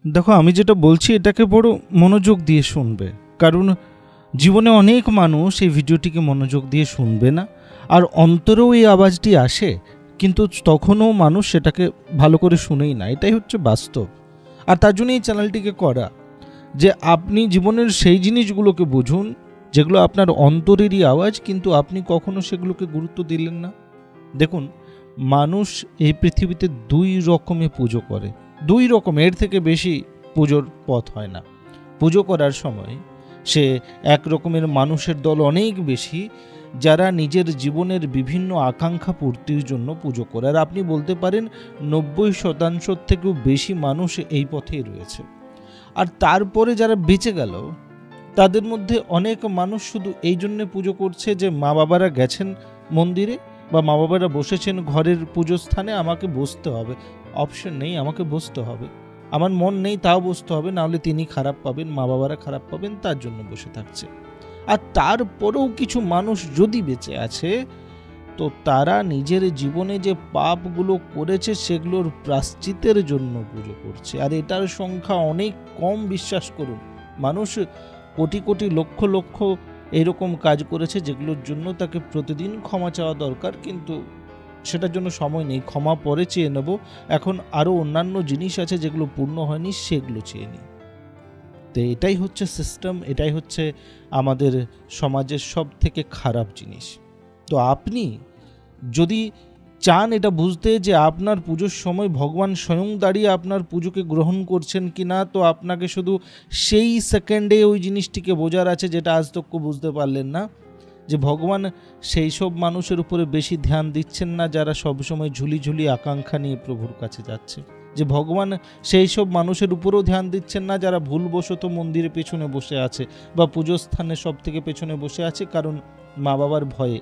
দেখো, আমি যেটা বলছি এটাকে বড় মনোযোগ দিয়ে শুনবে, কারণ জীবনে অনেক মানুষ এই ভিডিওটিকে মনোযোগ দিয়ে শুনবে না, আর অন্তরেও এই আওয়াজটি আসে, কিন্তু তখনও মানুষ সেটাকে ভালো করে শুনেই না। এটাই হচ্ছে বাস্তব। আর তার জন্য এই চ্যানেলটিকে করা, যে আপনি জীবনের সেই জিনিসগুলোকে বুঝুন যেগুলো আপনার অন্তরেরই আওয়াজ, কিন্তু আপনি কখনো সেগুলোকে গুরুত্ব দিলেন না। দেখুন, মানুষ এই পৃথিবীতে দুই রকমে পুজো করে, দুই রকম, এর থেকে বেশি পুজোর পথ হয় না। পুজো করার সময় সে এক রকমের মানুষের দল অনেক বেশি, যারা নিজের জীবনের বিভিন্ন আকাঙ্ক্ষা পূর্তির জন্য পুজো করে। আর আপনি বলতে পারেন 90% থেকেও বেশি মানুষ এই পথেই রয়েছে। আর তারপরে যারা বেঁচে গেল, তাদের মধ্যে অনেক মানুষ শুধু এই জন্যে পুজো করছে যে মা বাবারা গেছেন মন্দিরে, বা মা বাবারা বসেছেন ঘরের পুজো স্থানে, আমাকে বসতে হবে, অপশন নেই, আমাকে বসতে হবে, আমার মন নেই তাও বসতে হবে, নাহলে তিনি খারাপ পাবেন, মা বাবারা খারাপ পাবেন, তার জন্য বসে থাকছে। আর তারপরেও কিছু মানুষ যদি বেঁচে আছে, তো তারা নিজের জীবনে যে পাপগুলো করেছে সেগুলোর প্রায়শ্চিত্তের জন্য পুজো করছে। আর এটার সংখ্যা অনেক কম, বিশ্বাস করুন। মানুষ কোটি কোটি লক্ষ লক্ষ এরকম কাজ করেছে যেগুলোর জন্য তাকে প্রতিদিন ক্ষমা চাওয়া দরকার, কিন্তু সেটার জন্য সময় নেই। ক্ষমা পরে চেয়ে নেব, এখন আরও অন্যান্য জিনিস আছে যেগুলো পূর্ণ হয়নি, সেগুলো চেয়ে নিই। তো এটাই হচ্ছে সিস্টেম, এটাই হচ্ছে আমাদের সমাজের সব থেকে খারাপ জিনিস। তো আপনি যদি চান এটা বুঝতে যে আপনার পুজোর সময় ভগবান স্বয়ং দাঁড়িয়ে আপনার পুজোকে গ্রহণ করছেন কি না, তো আপনাকে শুধু সেই সেকেন্ডে ওই জিনিসটিকে বোঝার আছে যেটা আজ তক বুঝতে পারলেন না, যে ভগবান সেই সব মানুষের উপরে বেশি ধ্যান দিচ্ছেন না যারা সবসময় ঝুলি ঝুলি আকাঙ্ক্ষা নিয়ে প্রভুর কাছে যাচ্ছে, যে ভগবান সেই সব মানুষের উপরেও ধ্যান দিচ্ছেন না যারা ভুলবশত মন্দিরের পেছনে বসে আছে বা পুজো স্থানে সব থেকে পেছনে বসে আছে, কারণ মা বাবার ভয়ে,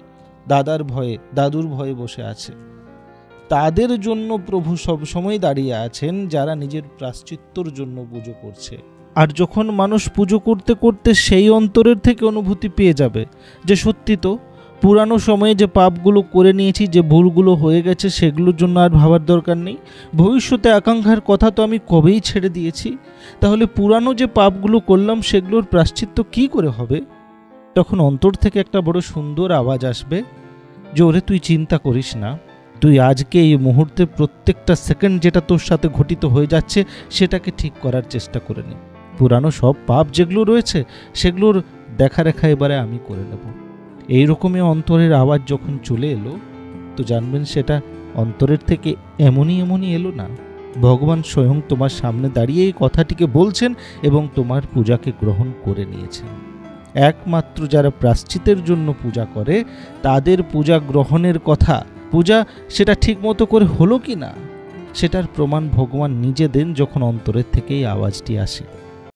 দাদার ভয়ে, দাদুর ভয়ে বসে আছে। তাদের জন্য প্রভু সব সময় দাঁড়িয়ে আছেন যারা নিজের প্রায়শ্চিত্তর জন্য পুজো করছে। আর যখন মানুষ পুজো করতে করতে সেই অন্তরের থেকে অনুভূতি পেয়ে যাবে যে সত্যি তো পুরানো সময়ে যে পাপগুলো করে নিয়েছি, যে ভুলগুলো হয়ে গেছে, সেগুলোর জন্য আর ভাবার দরকার নেই, ভবিষ্যতে আকাঙ্ক্ষার কথা তো আমি কবেই ছেড়ে দিয়েছি, তাহলে পুরানো যে পাপগুলো করলাম সেগুলোর প্রায়শ্চিত্ত কি করে হবে? তখন অন্তর থেকে একটা বড় সুন্দর আওয়াজ আসবে যে ওরে তুই চিন্তা করিস না, তুই আজকে এই মুহূর্তে প্রত্যেকটা সেকেন্ড যেটা তোর সাথে ঘটিত হয়ে যাচ্ছে সেটাকে ঠিক করার চেষ্টা করে নে। পুরানো সব পাপ যেগুলো রয়েছে সেগুলোর দেখা রেখা এবারে আমি করে নেব। এইরকমই অন্তরের আওয়াজ যখন চলে এলো, তো জানবেন সেটা অন্তরের থেকে এমনই এলো না, ভগবান স্বয়ং তোমার সামনে দাঁড়িয়ে এই কথাটিকে বলছেন এবং তোমার পূজাকে গ্রহণ করে নিয়েছেন। একমাত্র যারা প্রায়শ্চিত্তের জন্য পূজা করে তাদের পূজা গ্রহণের কথা, পূজা সেটা ঠিক মতো করে হলো কি না সেটার প্রমাণ ভগবান নিজে দেন যখন অন্তরের থেকেই আওয়াজটি আসে।